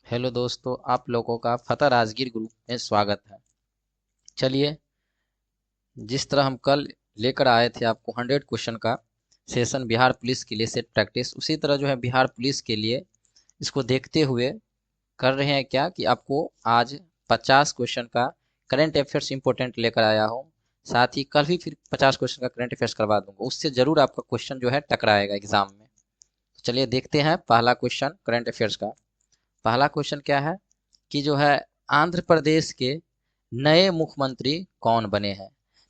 Hello दोस्तों, आप लोगों का फतह राजगीर ग्रुप में स्वागत है। चलिए, जिस तरह हम कल लेकर आए थे आपको 100 क्वेश्चन का सेशन बिहार पुलिस के लिए सेट प्रैक्टिस, उसी तरह जो है बिहार पुलिस के लिए इसको देखते हुए कर रहे हैं क्या कि आपको आज 50 क्वेश्चन का करंट अफेयर्स इंपॉर्टेंट लेकर आया हूँ। साथ ही कल भी फिर 50 क्वेश्चन का करंट अफेयर्स करवा दूंगा, उससे जरूर आपका क्वेश्चन जो है टकराएगा एग्जाम में। तो चलिए देखते हैं पहला क्वेश्चन करंट अफेयर्स का। पहला क्वेश्चन क्या है कि जो है आंध्र प्रदेश के नए मुख्यमंत्री कौन बने हैं।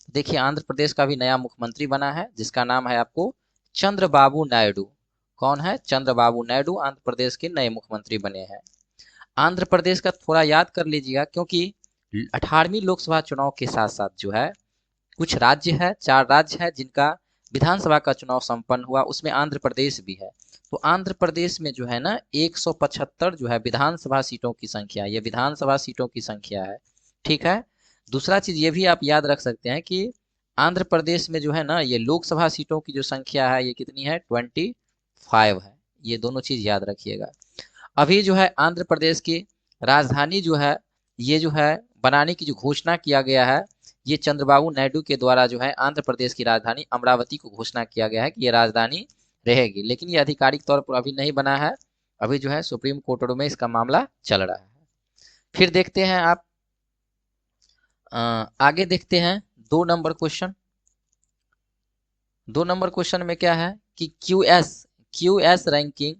देखिए, आंध्र प्रदेश का भी नया मुख्यमंत्री बना है जिसका नाम है आपको चंद्रबाबू नायडू। कौन है? चंद्रबाबू नायडू आंध्र प्रदेश के नए मुख्यमंत्री बने हैं। आंध्र प्रदेश का थोड़ा याद कर लीजिएगा, क्योंकि 18वीं लोकसभा चुनाव के साथ साथ जो है कुछ राज्य है, 4 राज्य है जिनका विधानसभा का चुनाव संपन्न हुआ, उसमें आंध्र प्रदेश भी है। तो आंध्र प्रदेश में जो है ना 175 जो है विधानसभा सीटों की संख्या, ये विधानसभा सीटों की संख्या है। ठीक है। दूसरा चीज ये भी आप याद रख सकते हैं कि आंध्र प्रदेश में जो है ना ये लोकसभा सीटों की जो संख्या है ये कितनी है? 25 है। ये दोनों चीज याद रखिएगा। अभी जो है आंध्र प्रदेश की राजधानी जो है, ये जो है बनाने की जो घोषणा किया गया है, ये चंद्रबाबू नायडू के द्वारा जो है आंध्र प्रदेश की राजधानी अमरावती को घोषणा किया गया है कि ये राजधानी रहेगी। लेकिन ये आधिकारिक तौर पर अभी नहीं बना है। अभी जो है सुप्रीम कोर्ट में इसका मामला चल रहा है। फिर देखते हैं आप आगे देखते हैं 2 नंबर क्वेश्चन। 2 नंबर क्वेश्चन में क्या है कि क्यूएस रैंकिंग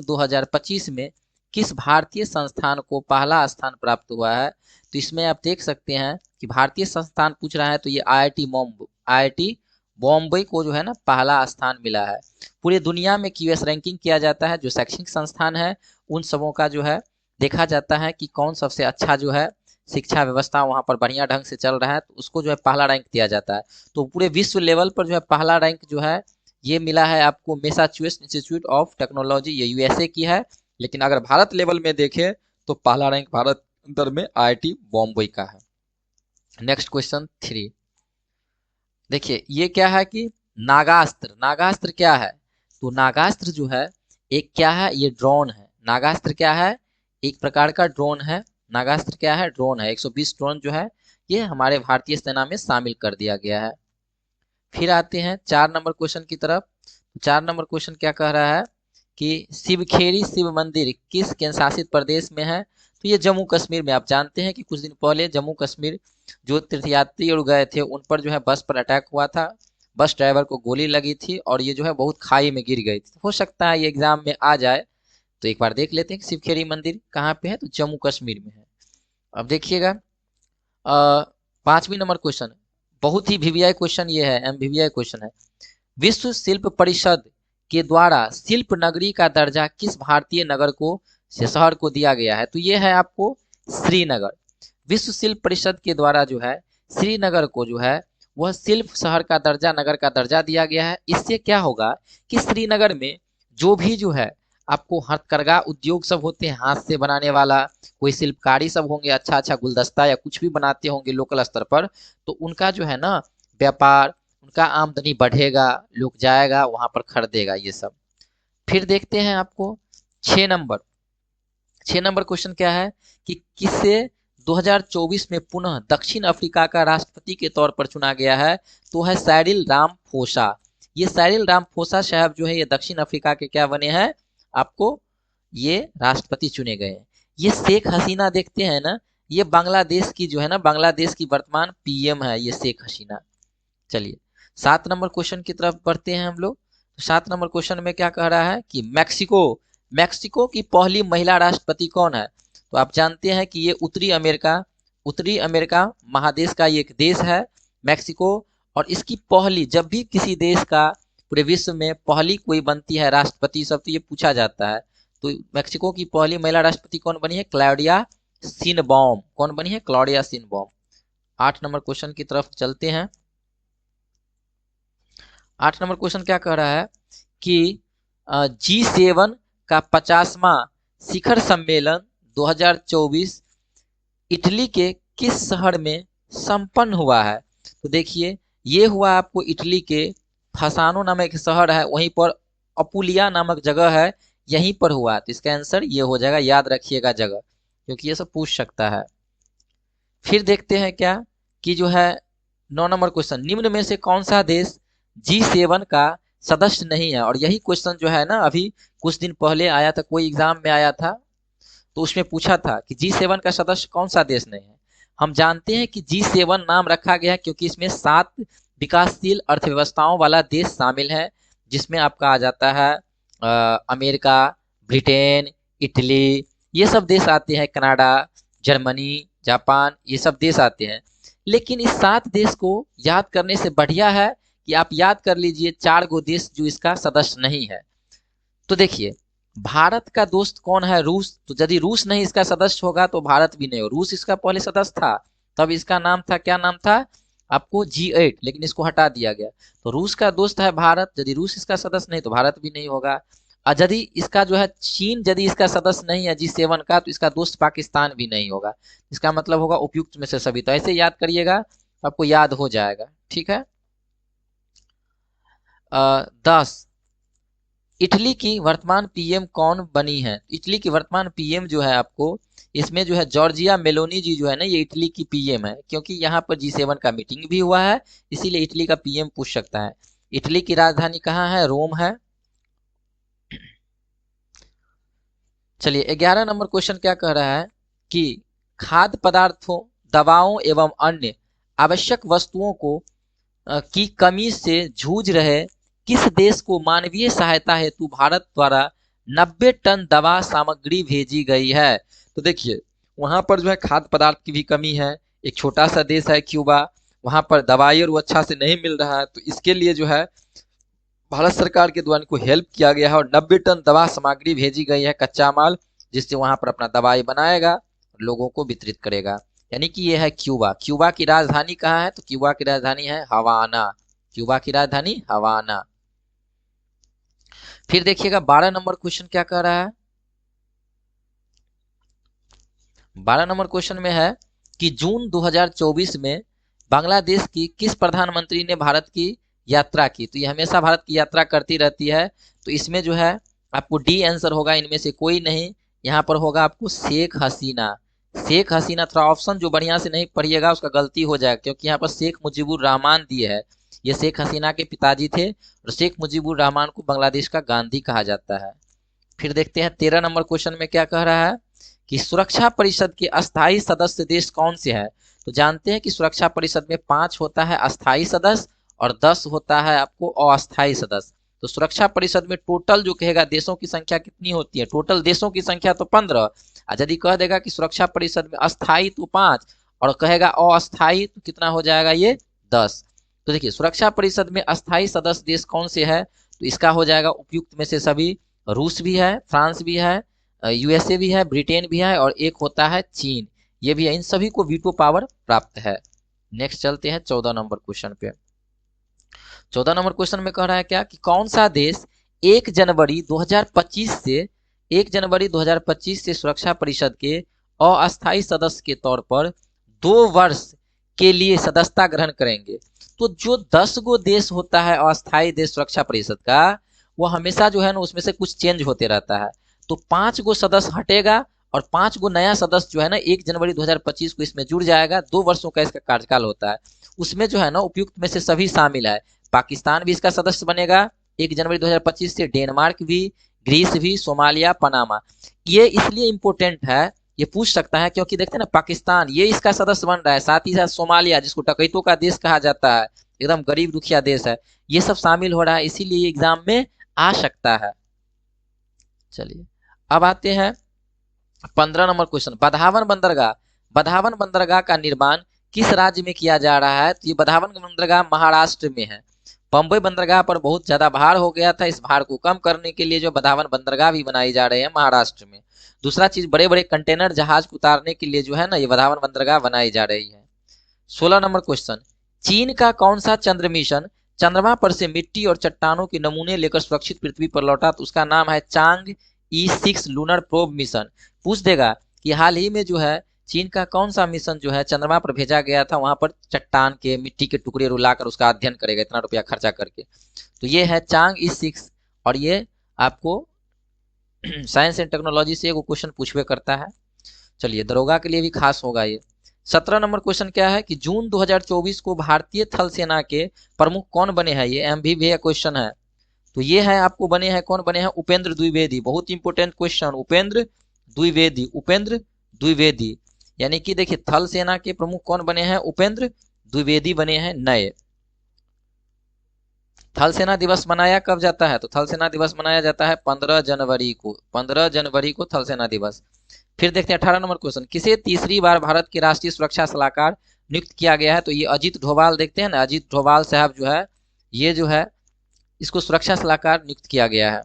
2025 में किस भारतीय संस्थान को पहला स्थान प्राप्त हुआ है। तो इसमें आप देख सकते हैं कि भारतीय संस्थान पूछ रहा है, तो ये आईआईटी बॉम्बे को जो है ना पहला स्थान मिला है। पूरी दुनिया में क्यूएस रैंकिंग किया जाता है, जो शैक्षणिक संस्थान है उन सबों का जो है देखा जाता है कि कौन सबसे अच्छा जो है शिक्षा व्यवस्था वहाँ पर बढ़िया ढंग से चल रहा है, तो उसको जो है पहला रैंक दिया जाता है। तो पूरे विश्व लेवल पर जो है पहला रैंक जो है ये मिला है आपको मैसाचुसेट्स इंस्टीट्यूट ऑफ टेक्नोलॉजी, ये यूएसए की है। लेकिन अगर भारत लेवल में देखें तो पहला रैंक भारत अंदर में आईआईटी बॉम्बे का है। Next question 3। देखिए ये क्या है कि नागास्त्र। नागास्त्र क्या है? तो नागास्त्र जो है एक क्या है, ये ड्रोन है। नागास्त्र क्या है? एक प्रकार का ड्रोन है। नागास्त्र क्या है? ड्रोन है। 120 ड्रोन जो है ये हमारे भारतीय सेना में शामिल कर दिया गया है। फिर आते हैं 4 नंबर क्वेश्चन की तरफ। 4 नंबर क्वेश्चन क्या कह रहा है कि शिवखेरी शिव मंदिर किस केंद्र शासित प्रदेश में है। तो ये जम्मू कश्मीर में। आप जानते हैं कि कुछ दिन पहले जम्मू कश्मीर जो तीर्थयात्री और गए थे उन पर जो है बस पर अटैक हुआ था। बस ड्राइवर को गोली लगी थी और ये जो है बहुत खाई में गिर गई थी। हो सकता है ये एग्जाम में आ जाए, तो एक बार देख लेते हैं कि शिवखेरी मंदिर कहाँ पे है। तो जम्मू कश्मीर में है। अब देखिएगा 5वीं नंबर क्वेश्चन, बहुत ही वीवीआई क्वेश्चन ये है, एमवीवीआई क्वेश्चन है। विश्व शिल्प परिषद के द्वारा शिल्प नगरी का दर्जा किस भारतीय नगर को से शहर को दिया गया है। तो ये है आपको श्रीनगर। विश्व शिल्प परिषद के द्वारा जो है श्रीनगर को जो है वह शिल्प शहर का दर्जा, नगर का दर्जा दिया गया है। इससे क्या होगा कि श्रीनगर में जो भी जो है आपको हथकरघा उद्योग सब होते हैं, हाथ से बनाने वाला, कोई शिल्पकारी सब होंगे, अच्छा अच्छा गुलदस्ता या कुछ भी बनाते होंगे लोकल स्तर पर, तो उनका जो है ना व्यापार, उनका आमदनी बढ़ेगा, लोग जाएगा वहां पर खरीदेगा ये सब। फिर देखते हैं आपको 6 नंबर। 6 नंबर क्वेश्चन क्या है कि किसे 2024 में पुनः दक्षिण अफ्रीका का राष्ट्रपति के तौर पर चुना गया है। तो है साइरिल रामाफोसा। ये साइरिल रामाफोसा साहब जो है ये दक्षिण अफ्रीका के क्या बने हैं, आपको ये राष्ट्रपति चुने गए हैं। ये शेख हसीना देखते हैं ना, ये बांग्लादेश की जो है ना, बांग्लादेश की वर्तमान पीएम है ये शेख हसीना। चलिए 7 नंबर क्वेश्चन की तरफ बढ़ते हैं हम लोग। तो 7 नंबर क्वेश्चन में क्या कह रहा है कि मैक्सिको की पहली महिला राष्ट्रपति कौन है। तो आप जानते हैं कि ये उत्तरी अमेरिका महादेश का ये एक देश है मैक्सिको। और इसकी पहली, जब भी किसी देश का पूरे विश्व में पहली कोई बनती है राष्ट्रपति सब, तो ये पूछा जाता है। तो मैक्सिको की पहली महिला राष्ट्रपति कौन बनी है? क्लॉडिया सिनबॉम। कौन बनी है? क्लॉडिया सिनबॉम। 8 नंबर क्वेश्चन की तरफ चलते हैं। 8 नंबर क्वेश्चन क्या कह रहा है कि G7 का 50वां शिखर सम्मेलन 2024 इटली के किस शहर में संपन्न हुआ है। तो देखिए ये हुआ आपको इटली के फसानो नामक एक शहर है, वहीं पर अपुलिया नामक जगह है, यहीं पर हुआ, तो इसका आंसर ये हो जाएगा, याद रखिएगा जगह, क्योंकि ये सब पूछ सकता है। फिर देखते हैं क्या कि जो है 9 नंबर क्वेश्चन, निम्न में से कौन सा देश G7 का सदस्य नहीं है। और यही क्वेश्चन जो है ना अभी कुछ दिन पहले आया था, कोई एग्जाम में आया था, तो उसमें पूछा था कि G7 का सदस्य कौन सा देश नहीं है। हम जानते हैं कि G7 नाम रखा गया है क्योंकि इसमें 7 विकासशील अर्थव्यवस्थाओं वाला देश शामिल है, जिसमें आपका आ जाता है अमेरिका, ब्रिटेन, इटली, ये सब देश आते हैं, कनाडा, जर्मनी, जापान, ये सब देश आते हैं। लेकिन इस 7 देश को याद करने से बढ़िया है कि आप याद कर लीजिए 4 गो देश जो इसका सदस्य नहीं है। तो देखिए भारत का दोस्त कौन है, रूस। तो यदि रूस नहीं इसका सदस्य होगा तो भारत भी नहीं हो। रूस इसका पहले सदस्य था, तब इसका नाम था, क्या नाम था आपको, G8, लेकिन इसको हटा दिया गया। तो रूस का दोस्त है भारत, यदि रूस इसका सदस्य नहीं तो भारत भी नहीं होगा। और यदि इसका जो है चीन यदि इसका सदस्य नहीं है G7 का, तो इसका दोस्त पाकिस्तान भी नहीं होगा। इसका मतलब होगा उपयुक्त में से सभी। तो ऐसे याद करिएगा, आपको याद हो जाएगा, ठीक है। 10, इटली की वर्तमान पीएम कौन बनी है। इटली की वर्तमान पीएम जो है आपको, इसमें जो है जॉर्जिया मेलोनी जी जो है ना, ये इटली की पीएम है, क्योंकि यहाँ पर G7 का मीटिंग भी हुआ है, इसीलिए इटली का पीएम पूछ सकता है। इटली की राजधानी कहाँ है, रोम है। चलिए 11 नंबर क्वेश्चन क्या कह रहा है कि खाद्य पदार्थों, दवाओं एवं अन्य आवश्यक वस्तुओं को की कमी से जूझ रहे किस देश को मानवीय सहायता हेतु भारत द्वारा 90 टन दवा सामग्री भेजी गई है। तो देखिए वहां पर जो है खाद्य पदार्थ की भी कमी है, एक छोटा सा देश है क्यूबा, वहां पर दवाई और वो अच्छा से नहीं मिल रहा है, तो इसके लिए जो है भारत सरकार के द्वारा इनको हेल्प किया गया है और 90 टन दवा सामग्री भेजी गई है, कच्चा माल, जिससे वहां पर अपना दवाई बनाएगा और लोगों को वितरित करेगा। यानी कि ये है क्यूबा। क्यूबा की राजधानी कहाँ है, तो क्यूबा की राजधानी है हवाना। क्यूबा की राजधानी हवाना। फिर देखिएगा 12 नंबर क्वेश्चन क्या कह रहा है। 12 नंबर क्वेश्चन में है कि जून 2024 में बांग्लादेश की किस प्रधानमंत्री ने भारत की यात्रा की। तो ये हमेशा भारत की यात्रा करती रहती है, तो इसमें जो है आपको डी आंसर होगा, इनमें से कोई नहीं। यहाँ पर होगा आपको शेख हसीना। शेख हसीना, थोड़ा ऑप्शन जो बढ़िया से नहीं पढ़िएगा उसका गलती हो जाएगा, क्योंकि यहाँ पर शेख मुजीबुर रहमान दिए है, ये शेख हसीना के पिताजी थे, और शेख मुजीबुर रहमान को बांग्लादेश का गांधी कहा जाता है। फिर देखते हैं 13 नंबर क्वेश्चन में क्या कह रहा है कि सुरक्षा परिषद के अस्थायी सदस्य देश कौन से है। तो जानते हैं कि सुरक्षा परिषद में 5 होता है अस्थायी सदस्य और 10 होता है आपको अस्थायी सदस्य। तो सुरक्षा परिषद में टोटल जो कहेगा देशों की संख्या कितनी होती है, टोटल देशों की संख्या तो 15, और यदि कह देगा कि सुरक्षा परिषद में अस्थायी तो 5 और कहेगा अस्थायी तो कितना हो जाएगा, ये 10। तो देखिए सुरक्षा परिषद में अस्थायी सदस्य देश कौन से है, तो इसका हो जाएगा उपयुक्त में से सभी। रूस भी है, फ्रांस भी है, यूएसए भी है, ब्रिटेन भी है, और एक होता है चीन, ये भी है। इन सभी को वीटो पावर प्राप्त है। नेक्स्ट चलते हैं 14 नंबर क्वेश्चन पे। 14 नंबर क्वेश्चन में कह रहा है क्या कि कौन सा देश 1 जनवरी 2025 से सुरक्षा परिषद के अस्थायी सदस्य के तौर पर 2 वर्ष के लिए सदस्यता ग्रहण करेंगे। तो जो 10 गो देश होता है अस्थायी देश सुरक्षा परिषद का, वो हमेशा जो है ना उसमें से कुछ चेंज होते रहता है। तो 5 गो सदस्य हटेगा और 5 गो नया सदस्य जो है ना 1 जनवरी 2025 को इसमें जुड़ जाएगा। 2 वर्षों का इसका कार्यकाल होता है। उसमें जो है ना उपयुक्त में से सभी शामिल है। पाकिस्तान भी इसका सदस्य बनेगा 1 जनवरी 2025 से, डेनमार्क भी, ग्रीस भी, सोमालिया, पनामा। ये इसलिए इंपॉर्टेंट है, ये पूछ सकता है क्योंकि देखते हैं ना पाकिस्तान ये इसका सदस्य बन रहा है, साथ ही साथ सोमालिया जिसको डकैतों का देश कहा जाता है, एकदम गरीब दुखिया देश है, ये सब शामिल हो रहा है, इसीलिए एग्जाम में आ सकता है। चलिए अब आते हैं 15 नंबर क्वेश्चन। बधावन बंदरगाह, बधावन बंदरगाह का निर्माण किस राज्य में किया जा रहा है। तो ये बधावन बंदरगाह महाराष्ट्र में है। बम्बई बंदरगाह पर बहुत ज्यादा भार हो गया था, इस भार को कम करने के लिए जो बधावन बंदरगाह भी बनाई जा रहे हैं महाराष्ट्र में। दूसरा चीज, बड़े बड़े कंटेनर जहाज को उतारने के लिए जो है ना ये बधावन बंदरगाह बनाई जा रही है। 16 नंबर क्वेश्चन, चीन का कौन सा चंद्र मिशन चंद्रमा पर से मिट्टी और चट्टानों के नमूने लेकर सुरक्षित पृथ्वी पर लौटा। तो उसका नाम है चांग E6 लूनर प्रोब मिशन। पूछ देगा कि हाल ही में जो है चीन का कौन सा मिशन जो है चंद्रमा पर भेजा गया था, वहां पर चट्टान के मिट्टी के टुकड़े रुलाकर उसका अध्ययन करेगा, इतना रुपया खर्चा करके। तो ये है चांग E6 और ये आपको साइंस एंड टेक्नोलॉजी से एगो क्वेश्चन पूछवे करता है। चलिए दरोगा के लिए भी खास होगा ये। 17 नंबर क्वेश्चन क्या है कि जून 2024 को भारतीय थल सेना के प्रमुख कौन बने हैं, ये एमबीबीए क्वेश्चन है। तो ये है आपको बने हैं, कौन बने हैं, उपेंद्र द्विवेदी। बहुत इंपॉर्टेंट क्वेश्चन, उपेंद्र द्विवेदी, उपेंद्र द्विवेदी। यानी कि देखिए थल सेना के प्रमुख कौन बने हैं, उपेंद्र द्विवेदी बने हैं नए। थल सेना दिवस मनाया कब जाता है, तो थल सेना दिवस मनाया जाता है 15 जनवरी को, 15 जनवरी को थल सेना दिवस। फिर देखते हैं 18 नंबर क्वेश्चन, किसे तीसरी बार भारत के राष्ट्रीय सुरक्षा सलाहकार नियुक्त किया गया है, तो ये अजीत डोभाल, देखते हैं ना, अजीत डोभाल साहब जो है, ये जो है इसको सुरक्षा सलाहकार नियुक्त किया गया है।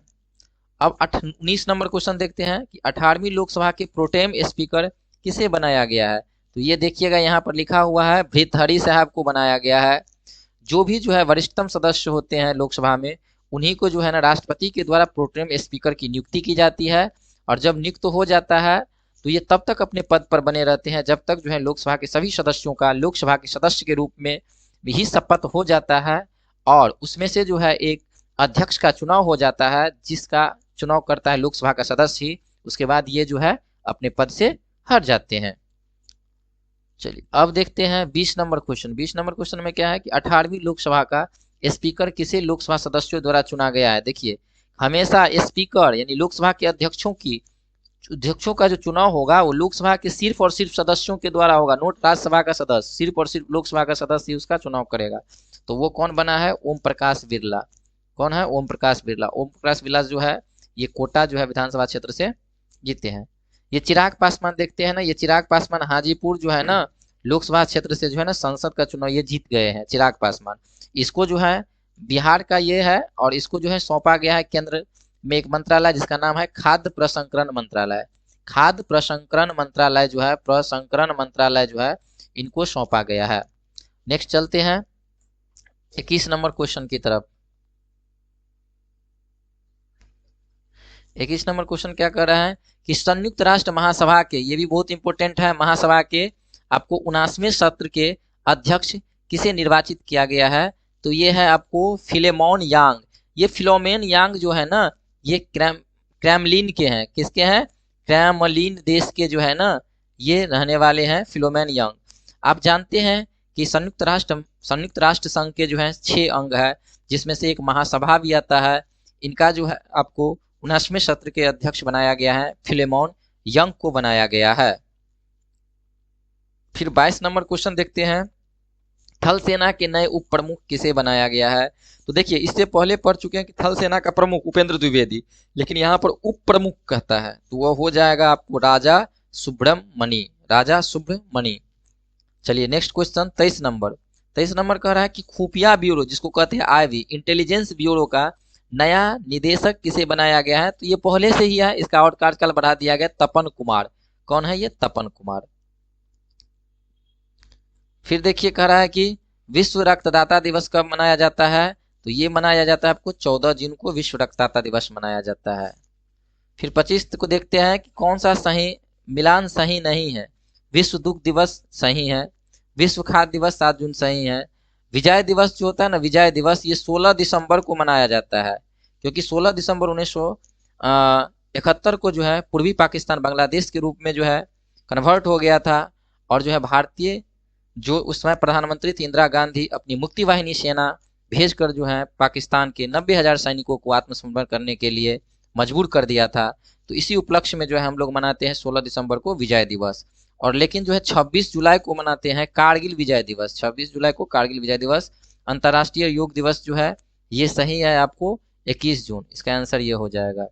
अब 19 नंबर क्वेश्चन देखते हैं कि 18वीं लोकसभा के प्रोटेम स्पीकर किसे बनाया गया है, तो ये देखिएगा यहाँ पर लिखा हुआ है भृतहरि साहब को बनाया गया है। जो भी जो है वरिष्ठतम सदस्य होते हैं लोकसभा में, उन्हीं को जो है ना राष्ट्रपति के द्वारा प्रोटेम स्पीकर की नियुक्ति की जाती है। और जब नियुक्त हो जाता है तो ये तब तक अपने पद पर बने रहते हैं जब तक जो है लोकसभा के सभी सदस्यों का लोकसभा के सदस्य के रूप में भी शपथ हो जाता है, और उसमें से जो है एक अध्यक्ष का चुनाव हो जाता है, जिसका चुनाव करता है लोकसभा का सदस्य ही। उसके बाद ये जो है अपने पद से हट जाते हैं। चलिए अब देखते हैं 20 नंबर क्वेश्चन। 20 नंबर क्वेश्चन में क्या है कि 18वीं लोकसभा का स्पीकर किसे लोकसभा सदस्यों द्वारा चुना गया है। देखिए हमेशा स्पीकर यानी लोकसभा के अध्यक्षों का जो चुनाव होगा वो लोकसभा के सिर्फ और सिर्फ सदस्यों के द्वारा होगा, नोट राज्यसभा का सदस्य, सिर्फ और सिर्फ लोकसभा का सदस्य ही उसका चुनाव करेगा। तो वो कौन बना है, ओम प्रकाश बिरला। कौन है, ओम प्रकाश बिरला। ओम प्रकाश बिरला जो है ये कोटा जो है विधानसभा क्षेत्र से जीते हैं। ये चिराग पासवान देखते हैं ना, ये चिराग पासवान हाजीपुर जो है ना लोकसभा क्षेत्र से जो है ना संसद का चुनाव ये जीत गए हैं चिराग पासवान। इसको जो है बिहार का ये है, और इसको जो है सौंपा गया है केंद्र में एक मंत्रालय जिसका नाम है खाद्य प्रसंस्करण मंत्रालय। खाद्य प्रसंस्करण मंत्रालय जो है, प्रसंस्करण मंत्रालय जो है इनको सौंपा गया है। नेक्स्ट चलते हैं 21 नंबर क्वेश्चन की तरफ। 21 नंबर क्वेश्चन क्या कर रहा है कि संयुक्त राष्ट्र महासभा के, ये भी बहुत इंपॉर्टेंट है, महासभा के आपको 79वें सत्र के अध्यक्ष किसे निर्वाचित किया गया है, तो ये है आपको फिलेमोन यांग। ये फिलोमेन यांग जो है ना ये क्रेमलिन के हैं, किसके हैं, क्रेमलिन देश के जो है ना ये रहने वाले हैं फिलोमेन यांग। आप जानते हैं कि संयुक्त राष्ट्र संघ के जो है 6 अंग है, जिसमें से एक महासभा भी आता है। इनका जो है आपको 79वें सत्र के अध्यक्ष बनाया गया है, फिलेमोन यंग को बनाया गया है। फिर 22 नंबर क्वेश्चन देखते हैं, थल सेना के नए उप प्रमुख किसे बनाया गया है। तो देखिए इससे पहले पढ़ चुके हैं कि थल सेना का प्रमुख उपेंद्र द्विवेदी, लेकिन यहाँ पर उप प्रमुख कहता है तो वह हो जाएगा आपको राजा सुब्रमणि, राजा सुब्रमणि। चलिए नेक्स्ट क्वेश्चन 23 नंबर। 23 नंबर कह रहा है कि खुफिया ब्यूरो जिसको कहते हैं आईबी, इंटेलिजेंस ब्यूरो का नया निदेशक किसे बनाया गया है, तो ये पहले से ही है, इसका और कार्यकाल बढ़ा दिया गया, तपन कुमार। कौन है ये, तपन कुमार। फिर देखिए कह रहा है कि विश्व रक्तदाता दिवस कब मनाया जाता है, तो ये मनाया जाता है आपको 14 जून को विश्व रक्तदाता दिवस मनाया जाता है। फिर 25 को देखते हैं कि कौन सा सही मिलान सही नहीं है, विश्व दुग्ध दिवस सही है, विश्व खाद्य दिवस 7 जून सही है। विजय दिवस जो होता है ना, विजय दिवस ये 16 दिसंबर को मनाया जाता है, क्योंकि 16 दिसंबर 1971 को जो है पूर्वी पाकिस्तान बांग्लादेश के रूप में जो है कन्वर्ट हो गया था, और जो है भारतीय जो उस समय प्रधानमंत्री थी इंदिरा गांधी अपनी मुक्ति वाहिनी सेना भेजकर जो है पाकिस्तान के 90,000 सैनिकों को आत्मसमर्पण करने के लिए मजबूर कर दिया था। तो इसी उपलक्ष्य में जो है हम लोग मनाते हैं 16 दिसंबर को विजय दिवस। और लेकिन जो है 26 जुलाई को मनाते हैं कारगिल विजय दिवस, 26 जुलाई को कारगिल विजय दिवस। अंतर्राष्ट्रीय योग दिवस जो है ये सही है आपको 21 जून, इसका आंसर ये हो जाएगा।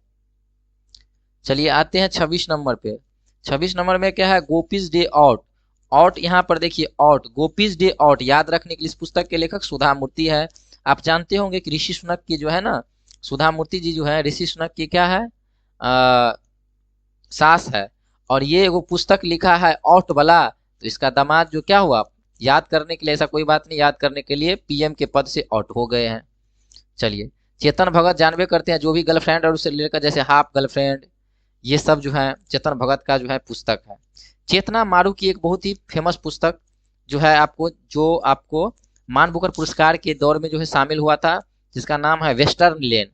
चलिए आते हैं 26 नंबर पे। 26 नंबर में क्या है, गोपीज डे आउट। आउट यहाँ पर देखिए आउट, गोपीज डे आउट याद रखने के लिए इस पुस्तक के लेखक सुधा मूर्ति है। आप जानते होंगे कि ऋषि सुनक की जो है ना, सुधा मूर्ति जी जो है ऋषि सुनक की क्या है, सास है, और ये वो पुस्तक लिखा है आउट वाला, तो इसका दामाद जो क्या हुआ, याद करने के लिए ऐसा कोई बात नहीं, याद करने के लिए पीएम के पद से आउट हो गए हैं। चलिए चेतन भगत जानबे करते हैं, जो भी गर्लफ्रेंड और उससे लेकर जैसे हाफ गर्लफ्रेंड, ये सब जो है चेतन भगत का जो है पुस्तक है। चेतना मारू की एक बहुत ही फेमस पुस्तक जो है आपको मान बुकर पुरस्कार के दौर में जो है शामिल हुआ था, जिसका नाम है वेस्टर्न लेन।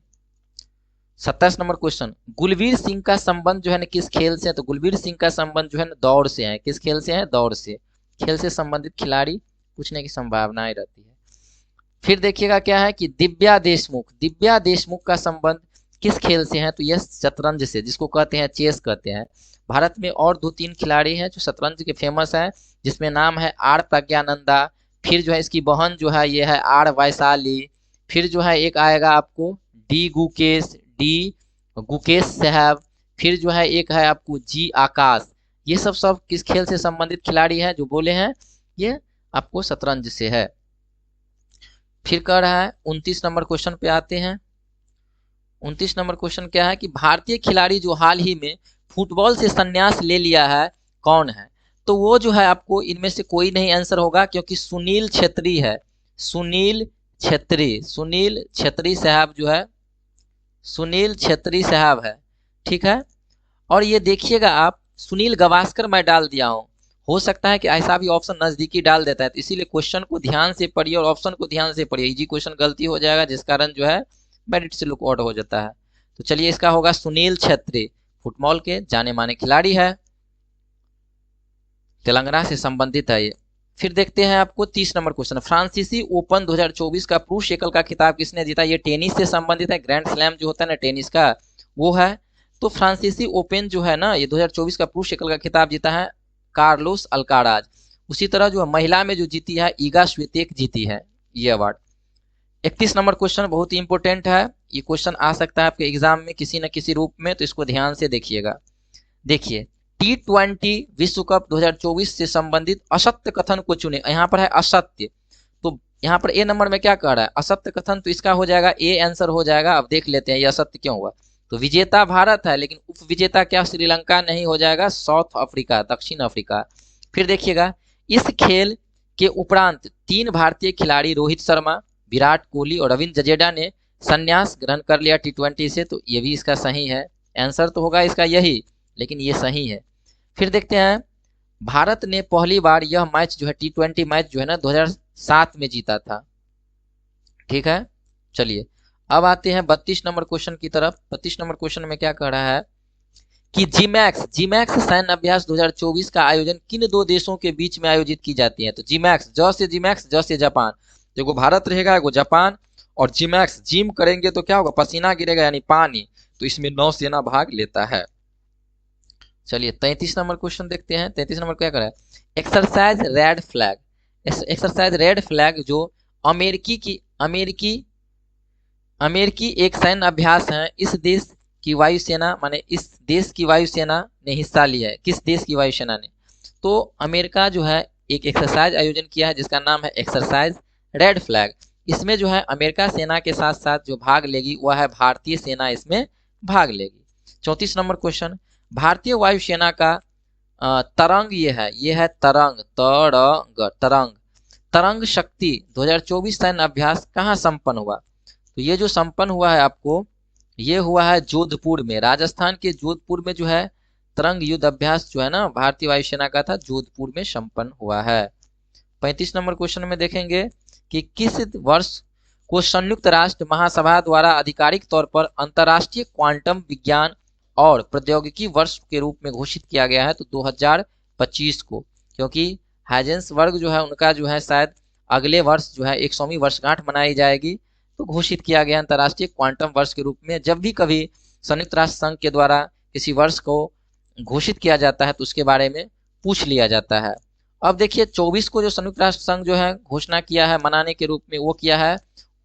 27 नंबर क्वेश्चन, गुलवीर सिंह का संबंध जो है ना किस खेल से है? तो गुलवीर सिंह का संबंध जो है ना दौड़ से है। किस खेल से है? दौड़ से। खेल से संबंधित खिलाड़ी पूछने की संभावनाएं रहती है। फिर देखिएगा क्या है कि दिव्या देशमुख का संबंध किस खेल से है? तो यह शतरंज से, जिसको कहते हैं चेस कहते हैं। भारत में और 2-3 खिलाड़ी हैं जो शतरंज के फेमस हैं, जिसमें नाम है आर प्रज्ञानंदा, फिर जो है इसकी बहन जो है ये है आर वैशाली, फिर जो है एक आएगा आपको डी गुकेश साहब, फिर जो है एक है आपको जी आकाश। ये सब किस खेल से संबंधित खिलाड़ी हैं जो बोले हैं? ये आपको शतरंज से है। फिर कह रहा है 29 नंबर क्वेश्चन पे आते हैं। 29 नंबर क्वेश्चन क्या है कि भारतीय खिलाड़ी जो हाल ही में फुटबॉल से संन्यास ले लिया है कौन है? तो वो जो है आपको इनमें से कोई नहीं आंसर होगा, क्योंकि सुनील छेत्री है। सुनील छेत्री साहब जो है, सुनील छेत्री साहब है। ठीक है। और ये देखिएगा आप, सुनील गावस्कर मैं डाल दिया हूँ, हो सकता है कि ऐसा भी ऑप्शन नजदीकी डाल देता है, तो इसीलिए क्वेश्चन को ध्यान से पढ़िए और ऑप्शन को ध्यान से पढ़िए। इजी क्वेश्चन गलती हो जाएगा, जिस कारण जो है मेरिट से लुक आउट हो जाता है। तो चलिए इसका होगा सुनील छेत्री, फुटबॉल के जाने माने खिलाड़ी है, तेलंगाना से संबंधित है ये। फिर देखते हैं आपको 30 नंबर क्वेश्चन, फ्रांसीसी ओपन 2024 का पुरुष एकल का खिताब किसने जीता? ये टेनिस से संबंधित है, ग्रैंड स्लैम जो होता है ना टेनिस का, वो है। तो फ्रांसीसी ओपन जो है ना, ये 2024 का पुरुष एकल का खिताब जीता है कार्लोस अल्काराज। उसी तरह जो महिला में जो जीती है ईगा स्वितेक जीती है ये अवार्ड। 31 नंबर क्वेश्चन बहुत ही इंपॉर्टेंट है, ये क्वेश्चन आ सकता है आपके एग्जाम में किसी न किसी रूप में, तो इसको ध्यान से देखिएगा। देखिए, T20 विश्व कप 2024 से संबंधित असत्य कथन को चुने। यहाँ पर है असत्य, तो यहाँ पर ए नंबर में क्या कह रहा है? असत्य कथन, तो इसका हो जाएगा ए आंसर हो जाएगा। अब देख लेते हैं ये असत्य क्यों हुआ। तो विजेता भारत है, लेकिन उप विजेता क्या श्रीलंका नहीं हो जाएगा? साउथ अफ्रीका, दक्षिण अफ्रीका। फिर देखिएगा, इस खेल के उपरांत 3 भारतीय खिलाड़ी रोहित शर्मा, विराट कोहली और रविंद्र जडेजा ने संन्यास ग्रहण कर लिया T20 से, तो ये भी इसका सही है। आंसर तो होगा इसका यही, लेकिन ये सही है। फिर देखते हैं, भारत ने पहली बार यह मैच जो है T20 मैच जो है ना 2007 में जीता था। ठीक है। चलिए अब आते हैं 32 नंबर क्वेश्चन की तरफ। 32 नंबर क्वेश्चन में क्या कह रहा है कि जीमैक्स सैन्य अभ्यास 2024 का आयोजन किन 2 देशों के बीच में आयोजित की जाती है? तो जीमैक्स, ज से जापान, देखो भारत रहेगा, एगो जापान, और जीमैक्स जिम करेंगे तो क्या होगा? पसीना गिरेगा यानी पानी, तो इसमें नौसेना भाग लेता है। चलिए 33 नंबर क्वेश्चन देखते हैं। 33 नंबर क्या कर रहा है? Exercise red flag, exercise red flag जो अमेरिकी एक सैन्य अभ्यास है, इस देश की वायुसेना, माने इस देश की वायुसेना ने हिस्सा लिया है। किस देश की वायुसेना ने? तो अमेरिका जो है एक एक्सरसाइज आयोजन किया है जिसका नाम है एक्सरसाइज रेड फ्लैग। इसमें जो है अमेरिका सेना के साथ साथ जो भाग लेगी वह है भारतीय सेना, इसमें भाग लेगी। 34 नंबर क्वेश्चन, भारतीय वायुसेना का तरंग ये है तरंग शक्ति 2024 सैन्य अभ्यास कहाँ संपन्न हुआ? तो ये जो संपन्न हुआ है आपको, ये हुआ है जोधपुर में, राजस्थान के जोधपुर में जो है तरंग युद्ध अभ्यास जो है ना भारतीय वायुसेना का था, जोधपुर में संपन्न हुआ है। 35 नंबर क्वेश्चन में देखेंगे कि किस वर्ष को संयुक्त राष्ट्र महासभा द्वारा आधिकारिक तौर पर अंतर्राष्ट्रीय क्वांटम विज्ञान और प्रौद्योगिकी वर्ष के रूप में घोषित किया गया है? तो 2025 को, क्योंकि हाइजेंसबर्ग जो है उनका जो है शायद अगले वर्ष जो है 100वीं वर्षगांठ मनाई जाएगी, तो घोषित किया गया अंतर्राष्ट्रीय क्वांटम वर्ष के रूप में। जब भी कभी संयुक्त राष्ट्र संघ के द्वारा किसी वर्ष को घोषित किया जाता है तो उसके बारे में पूछ लिया जाता है। अब देखिए 24 को जो संयुक्त राष्ट्र संघ जो है घोषणा किया है मनाने के रूप में, वो किया है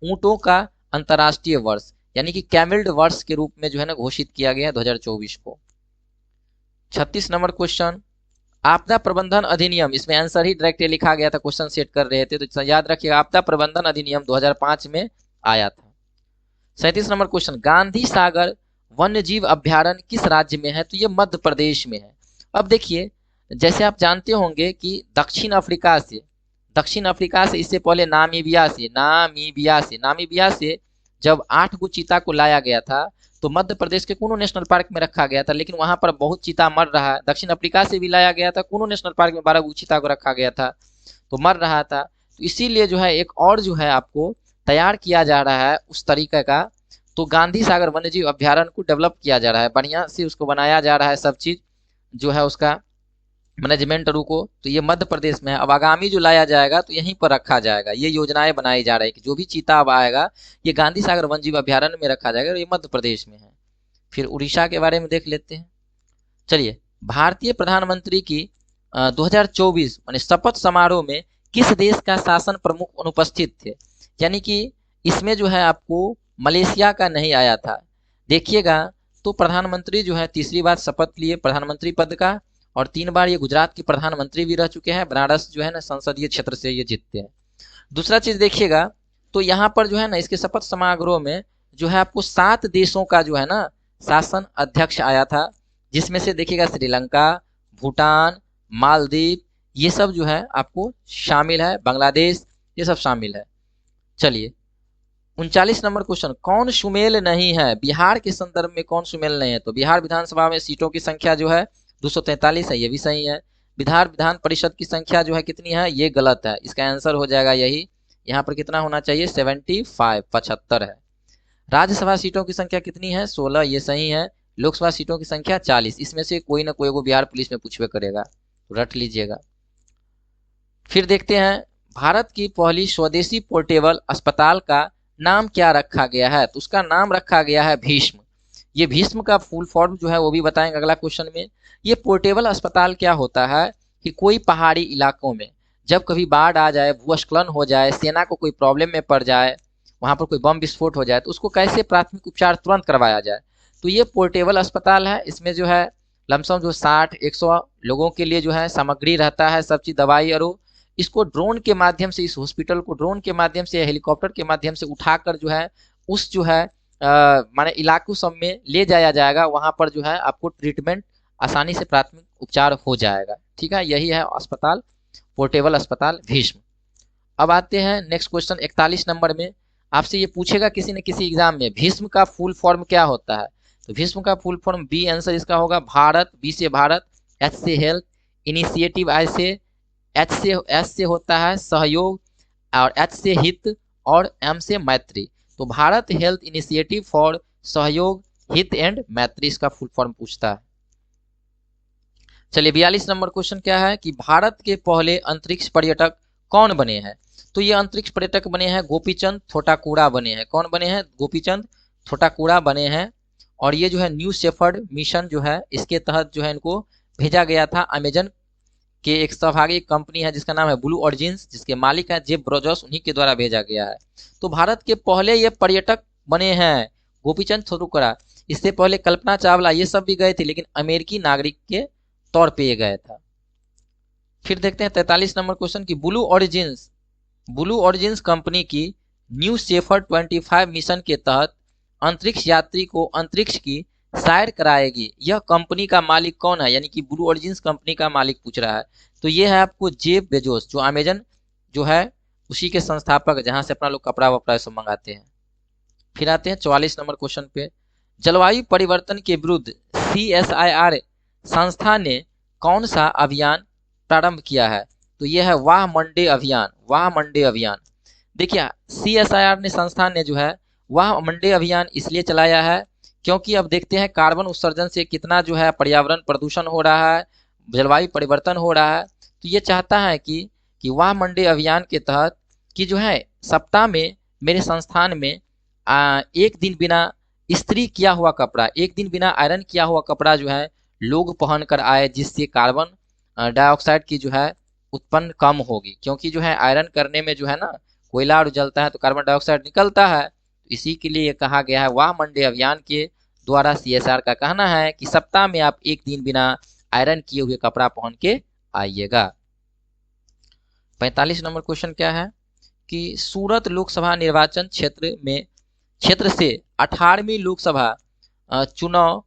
ऊंटों का अंतर्राष्ट्रीय वर्ष, यानी कि कैमिल्ड वर्ष के रूप में जो है ना घोषित किया गया है 2024 को। 36 नंबर क्वेश्चन, आपदा प्रबंधन अधिनियम, इसमें आंसर ही डायरेक्ट लिखा गया था, क्वेश्चन सेट कर रहे थे, तो याद रखिएगा आपदा प्रबंधन अधिनियम 2005 में आया था। 37 नंबर क्वेश्चन, गांधी सागर वन्य जीव अभ्यारण्य किस राज्य में है? तो ये मध्य प्रदेश में है। अब देखिए, जैसे आप जानते होंगे कि दक्षिण अफ्रीका से इससे पहले नामीबिया से जब 8 गो चीता को लाया गया था, तो मध्य प्रदेश के कूनो नेशनल पार्क में रखा गया था, लेकिन वहां पर बहुत चीता मर रहा है। दक्षिण अफ्रीका से भी लाया गया था, कूनो नेशनल पार्क में 12 गो चीता को रखा गया था, तो मर रहा था। तो इसीलिए जो है एक और जो है आपको तैयार किया जा रहा है उस तरीके का, तो गांधी सागर वन्यजीव अभ्यारण्य को डेवलप किया जा रहा है, बढ़िया से उसको बनाया जा रहा है, सब चीज जो है उसका मैनेजमेंट रुको। तो ये मध्य प्रदेश में है। अब आगामी जो लाया जाएगा तो यहीं पर रखा जाएगा, ये योजनाएं बनाई जा रही है कि जो भी चीता अब आएगा ये गांधी सागर वन्यजीव अभ्यारण्य में रखा जाएगा, और ये मध्य प्रदेश में है। फिर उड़ीसा के बारे में देख लेते हैं। चलिए, भारतीय प्रधानमंत्री की 2024 माने शपथ समारोह में किस देश का शासन प्रमुख अनुपस्थित थे? यानी कि इसमें जो है आपको मलेशिया का नहीं आया था। देखिएगा, तो प्रधानमंत्री जो है तीसरी बार शपथ लिए प्रधानमंत्री पद का, और 3 बार ये गुजरात के प्रधानमंत्री भी रह चुके हैं। बनारस जो है ना संसदीय क्षेत्र से ये जीतते हैं। दूसरा चीज देखिएगा, तो यहाँ पर जो है ना इसके शपथ समारोह में जो है आपको 7 देशों का जो है ना शासन अध्यक्ष आया था, जिसमें से देखिएगा श्रीलंका, भूटान, मालदीव, ये सब जो है आपको शामिल है, बांग्लादेश, ये सब शामिल है। चलिए, 39 नंबर क्वेश्चन, कौन सुमेल नहीं है? बिहार के संदर्भ में कौन सुमेल नहीं है? तो बिहार विधानसभा में सीटों की संख्या जो है 243 है, ये भी सही है। विधान परिषद की संख्या जो है कितनी है? ये गलत है, इसका आंसर हो जाएगा यही, यहाँ पर कितना होना चाहिए? 75, 75 है। राज्यसभा सीटों की संख्या कितनी है? 16, ये सही है। लोकसभा सीटों की संख्या 40, इसमें से कोई ना कोई को बिहार पुलिस में पूछवे करेगा, तो रट लीजिएगा। फिर देखते हैं, भारत की पहली स्वदेशी पोर्टेबल अस्पताल का नाम क्या रखा गया है? तो उसका नाम रखा गया है भीष्म। ये भीष्म का फुल फॉर्म जो है वो भी बताएंगे अगला क्वेश्चन में। ये पोर्टेबल अस्पताल क्या होता है कि कोई पहाड़ी इलाकों में जब कभी बाढ़ आ जाए, भूस्खलन हो जाए, सेना को कोई प्रॉब्लम में पड़ जाए, वहां पर कोई बम विस्फोट हो जाए, तो उसको कैसे प्राथमिक उपचार तुरंत करवाया जाए, तो ये पोर्टेबल अस्पताल है। इसमें जो है लमसम जो 60-100 लोगों के लिए जो है सामग्री रहता है, सब चीज, दवाई, और इसको ड्रोन के माध्यम से, इस हॉस्पिटल को ड्रोन के माध्यम से, हेलीकॉप्टर के माध्यम से उठाकर जो है उस जो है माने इलाकों सब में ले जाया जाएगा। वहां पर जो है आपको ट्रीटमेंट आसानी से, प्राथमिक उपचार हो जाएगा। ठीक है, यही है अस्पताल, पोर्टेबल अस्पताल भीष्म। अब आते हैं नेक्स्ट क्वेश्चन 41 नंबर में। आपसे ये पूछेगा किसी न किसी एग्जाम में, भीष्म का फुल फॉर्म क्या होता है? तो भीष्म का फुल फॉर्म, बी आंसर इसका होगा भारत, बी से भारत, एच से हेल्थ, इनिशिएटिव, आई से, एस से होता है सहयोग, और एच से हित, और एम से मैत्री। तो भारत हेल्थ इनिशिएटिव फॉर सहयोग, हित एंड मैत्री, इसका फुल फॉर्म पूछता है। चलिए, 42 नंबर क्वेश्चन क्या है कि भारत के पहले अंतरिक्ष पर्यटक कौन बने हैं? तो ये अंतरिक्ष पर्यटक बने हैं गोपीचंद थोटाकुड़ा बने हैं। कौन बने हैं? गोपीचंद थोटाकुड़ा बने हैं। और ये जो है न्यू शेफर्ड मिशन जो है, इसके तहत जो है इनको भेजा गया था। अमेजन के एक सहभागी कंपनी है जिसका नाम है ब्लू ऑरिजिन्स, जिसके मालिक है जेफ ब्रोजस, उन्हीं के द्वारा भेजा गया है। तो भारत के पहले ये पर्यटक बने हैं गोपीचंद थोटाकुड़ा। इससे पहले कल्पना चावला ये सब भी गए थे, लेकिन अमेरिकी नागरिक के तौर पे ये गया था। फिर देखते हैं 43 नंबर क्वेश्चन की, ब्लू ऑरिजिन्स कंपनी की न्यू शेफर्ड 25 मिशन के तहत अंतरिक्ष यात्री को अंतरिक्ष की सैर कराएगी। यह कंपनी का मालिक कौन है? यानी कि ब्लू ऑरिजिन्स कंपनी का मालिक पूछ रहा है। तो ये है आपको जेफ बेजोस, जो अमेजन जो है उसी के संस्थापक, जहां से अपना लोग कपड़ा वपड़ा सब मंगाते हैं। फिर आते हैं 44 नंबर क्वेश्चन पे, जलवायु परिवर्तन के विरुद्ध CSIR संस्था ने कौन सा अभियान प्रारंभ किया है? तो यह है वाह मंडे अभियान, वाह मंडे अभियान। देखिए, CSIR ने संस्थान ने जो है वाह मंडे अभियान इसलिए चलाया है क्योंकि अब देखते हैं कार्बन उत्सर्जन से कितना जो है पर्यावरण प्रदूषण हो रहा है, जलवायु परिवर्तन हो रहा है। तो ये चाहता है कि वाह मंडे अभियान के तहत कि जो है सप्ताह में मेरे संस्थान में एक दिन बिना इस्त्री किया हुआ कपड़ा, एक दिन बिना आयरन किया हुआ कपड़ा जो है लोग पहन कर आए, जिससे कार्बन डाइऑक्साइड की जो है उत्पन्न कम होगी। क्योंकि जो है आयरन करने में जो है ना कोयला और जलता है तो कार्बन डाइऑक्साइड निकलता है। इसी के लिए कहा गया है वाह मंडे अभियान के द्वारा। CSR का कहना है कि सप्ताह में आप एक दिन बिना आयरन किए हुए कपड़ा पहन के आइएगा। 45 नंबर क्वेश्चन क्या है कि सूरत लोकसभा निर्वाचन क्षेत्र से 18वीं लोकसभा चुनाव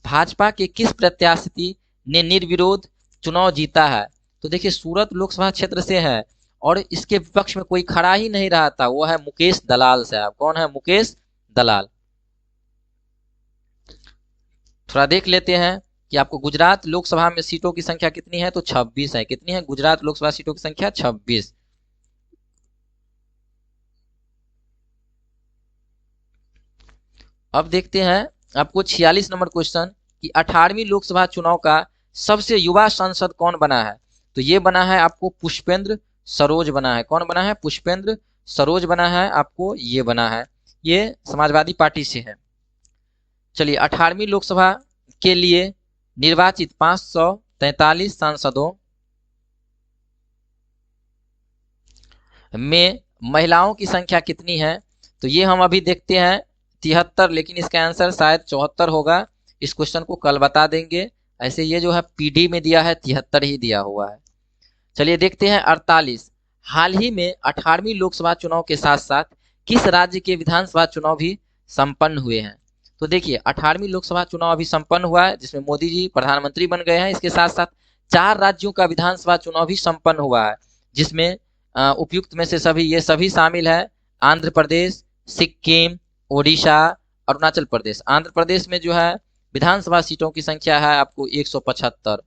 भाजपा के किस प्रत्याशी ने निर्विरोध चुनाव जीता है? तो देखिए, सूरत लोकसभा क्षेत्र से है और इसके विपक्ष में कोई खड़ा ही नहीं रहा था, वो है मुकेश दलाल साहब। कौन है? मुकेश दलाल। थोड़ा देख लेते हैं कि आपको गुजरात लोकसभा में सीटों की संख्या कितनी है? तो 26 है। कितनी है गुजरात लोकसभा सीटों की संख्या? 26। अब देखते हैं आपको 46 नंबर क्वेश्चन कि 18वीं लोकसभा चुनाव का सबसे युवा सांसद कौन बना है। तो ये बना है आपको पुष्पेंद्र सरोज बना है। कौन बना है? पुष्पेंद्र सरोज बना है आपको, ये बना है, ये समाजवादी पार्टी से है। चलिए 18वीं लोकसभा के लिए निर्वाचित 543 सांसदों में महिलाओं की संख्या कितनी है। तो ये हम अभी देखते हैं 73, लेकिन इसका आंसर शायद 74 होगा। इस क्वेश्चन को कल बता देंगे। ऐसे ये जो है पीडी में दिया है 73 ही दिया हुआ है। चलिए देखते हैं 48। हाल ही में 18वीं लोकसभा चुनाव के साथ साथ किस राज्य के विधानसभा चुनाव भी संपन्न हुए हैं। तो देखिए 18वीं लोकसभा चुनाव अभी संपन्न हुआ है, जिसमें मोदी जी प्रधानमंत्री बन गए हैं। इसके साथ साथ 4 राज्यों का विधानसभा चुनाव भी संपन्न हुआ है, जिसमें उपयुक्त में से सभी ये सभी शामिल है। आंध्र प्रदेश, सिक्किम, ओडिशा, अरुणाचल प्रदेश। आंध्र प्रदेश में जो है विधानसभा सीटों की संख्या है आपको 175।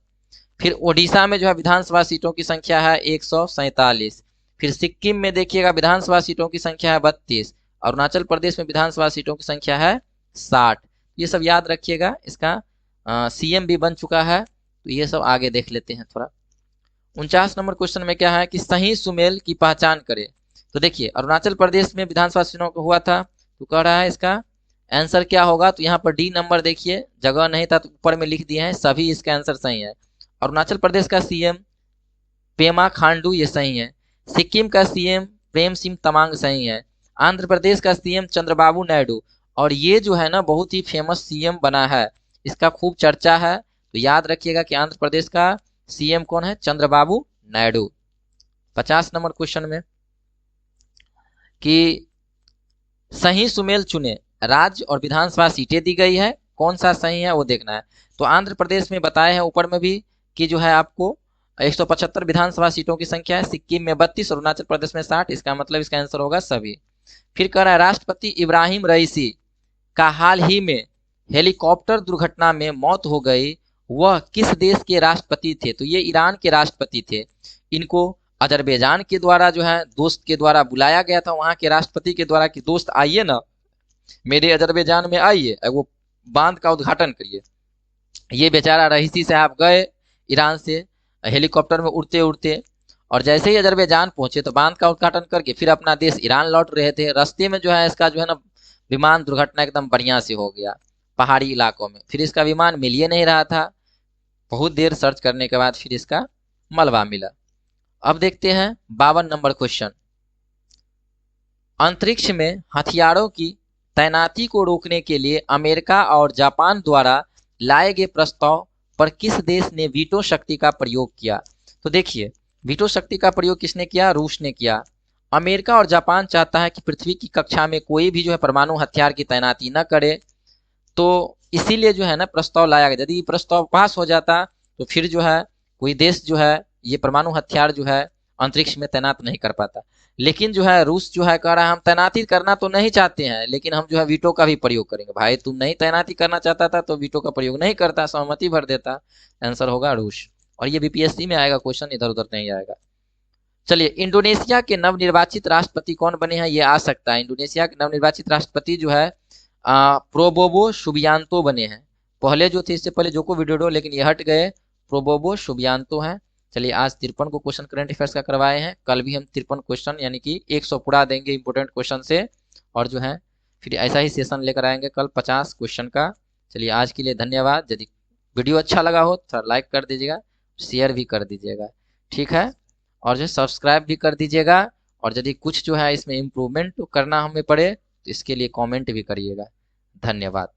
फिर ओडिशा में जो है विधानसभा सीटों की संख्या है 147। फिर सिक्किम में देखिएगा विधानसभा सीटों की संख्या है 32। अरुणाचल प्रदेश में विधानसभा सीटों की संख्या है 60। ये सब याद रखिएगा। इसका सीएम भी बन चुका है, तो ये सब आगे देख लेते हैं थोड़ा। 49 नंबर क्वेश्चन में क्या है कि सही सुमेल की पहचान करें। तो देखिए अरुणाचल प्रदेश में विधानसभा चुनाव हुआ था, तो कह रहा है इसका आंसर क्या होगा। तो यहाँ पर डी नंबर देखिए, जगह नहीं था तो ऊपर में लिख दिए हैं, सभी इसका आंसर सही है। अरुणाचल प्रदेश का सीएम पेमा खांडू, ये सही है। सिक्किम का सीएम प्रेम सिंह तमांग सही है। आंध्र प्रदेश का सीएम चंद्रबाबू नायडू, और ये जो है ना बहुत ही फेमस सीएम बना है, इसका खूब चर्चा है। तो याद रखिएगा कि आंध्र प्रदेश का सीएम कौन है? चंद्रबाबू नायडू। 50 नंबर क्वेश्चन में कि सही सुमेल चुने, राज्य और विधानसभा सीटें दी गई है, कौन सा सही है वो देखना है। तो आंध्र प्रदेश में बताए हैं ऊपर में भी कि जो है आपको 175 विधानसभा सीटों की संख्या है। सिक्किम में 32, अरुणाचल प्रदेश में 60। इसका मतलब इसका आंसर होगा सभी। फिर कह रहा है राष्ट्रपति इब्राहिम रईसी का हाल ही में हेलीकॉप्टर दुर्घटना में मौत हो गई, वह किस देश के राष्ट्रपति थे। तो ये ईरान के राष्ट्रपति थे। इनको अजरबैजान के द्वारा जो है दोस्त के द्वारा बुलाया गया था, वहां के राष्ट्रपति के द्वारा कि दोस्त आइए ना मेरे अजरबैजान में, आइए वो बांध का उद्घाटन करिए। ये बेचारा रईसी साहब गए ईरान से हेलीकॉप्टर में उड़ते उड़ते, और जैसे ही अजरबैजान पहुंचे तो बांध का उद्घाटन करके फिर अपना देश ईरान लौट रहे थे। रास्ते में जो है इसका जो है ना विमान दुर्घटना एकदम बढ़िया से हो गया पहाड़ी इलाकों में। फिर इसका विमान मिल ही नहीं रहा था, बहुत देर सर्च करने के बाद फिर इसका मलबा मिला। अब देखते हैं 52 नंबर क्वेश्चन। अंतरिक्ष में हथियारों की तैनाती को रोकने के लिए अमेरिका और जापान द्वारा लाए गए प्रस्ताव पर किस देश ने वीटो शक्ति का प्रयोग किया। तो देखिए वीटो शक्ति का प्रयोग किसने किया? रूस ने किया। अमेरिका और जापान चाहता है कि पृथ्वी की कक्षा में कोई भी जो है परमाणु हथियार की तैनाती न करे, तो इसीलिए जो है ना प्रस्ताव लाया गया। यदि प्रस्ताव पास हो जाता तो फिर जो है कोई देश जो है ये परमाणु हथियार जो है अंतरिक्ष में तैनात नहीं कर पाता। लेकिन जो है रूस जो है कह रहा है हम तैनाती करना तो नहीं चाहते हैं, लेकिन हम जो है वीटो का भी प्रयोग करेंगे। भाई तुम नहीं तैनाती करना चाहता था तो वीटो का प्रयोग नहीं करता, सहमति भर देता। आंसर होगा रूस। और ये बीपीएससी में आएगा क्वेश्चन, इधर उधर नहीं आएगा। चलिए इंडोनेशिया के नवनिर्वाचित राष्ट्रपति कौन बने हैं, ये आ सकता है। इंडोनेशिया के नवनिर्वाचित राष्ट्रपति जो है प्रोबोवो सुबियांतो बने हैं। पहले जो थे इससे पहले जोको विडोडो, लेकिन ये हट गए, प्रोबोवो सुबियांतो हैं। चलिए आज 53 को क्वेश्चन करंट अफेयर्स का करवाए हैं, कल भी हम 53 क्वेश्चन यानी कि 100 पूरा देंगे इंपोर्टेंट क्वेश्चन से। और जो है फिर ऐसा ही सेशन लेकर आएंगे कल 50 क्वेश्चन का। चलिए आज के लिए धन्यवाद। यदि वीडियो अच्छा लगा हो तो लाइक कर दीजिएगा, शेयर भी कर दीजिएगा, ठीक है। और जो सब्सक्राइब भी कर दीजिएगा। और यदि कुछ जो है इसमें इम्प्रूवमेंट करना हमें पड़े तो इसके लिए कमेंट भी करिएगा। धन्यवाद।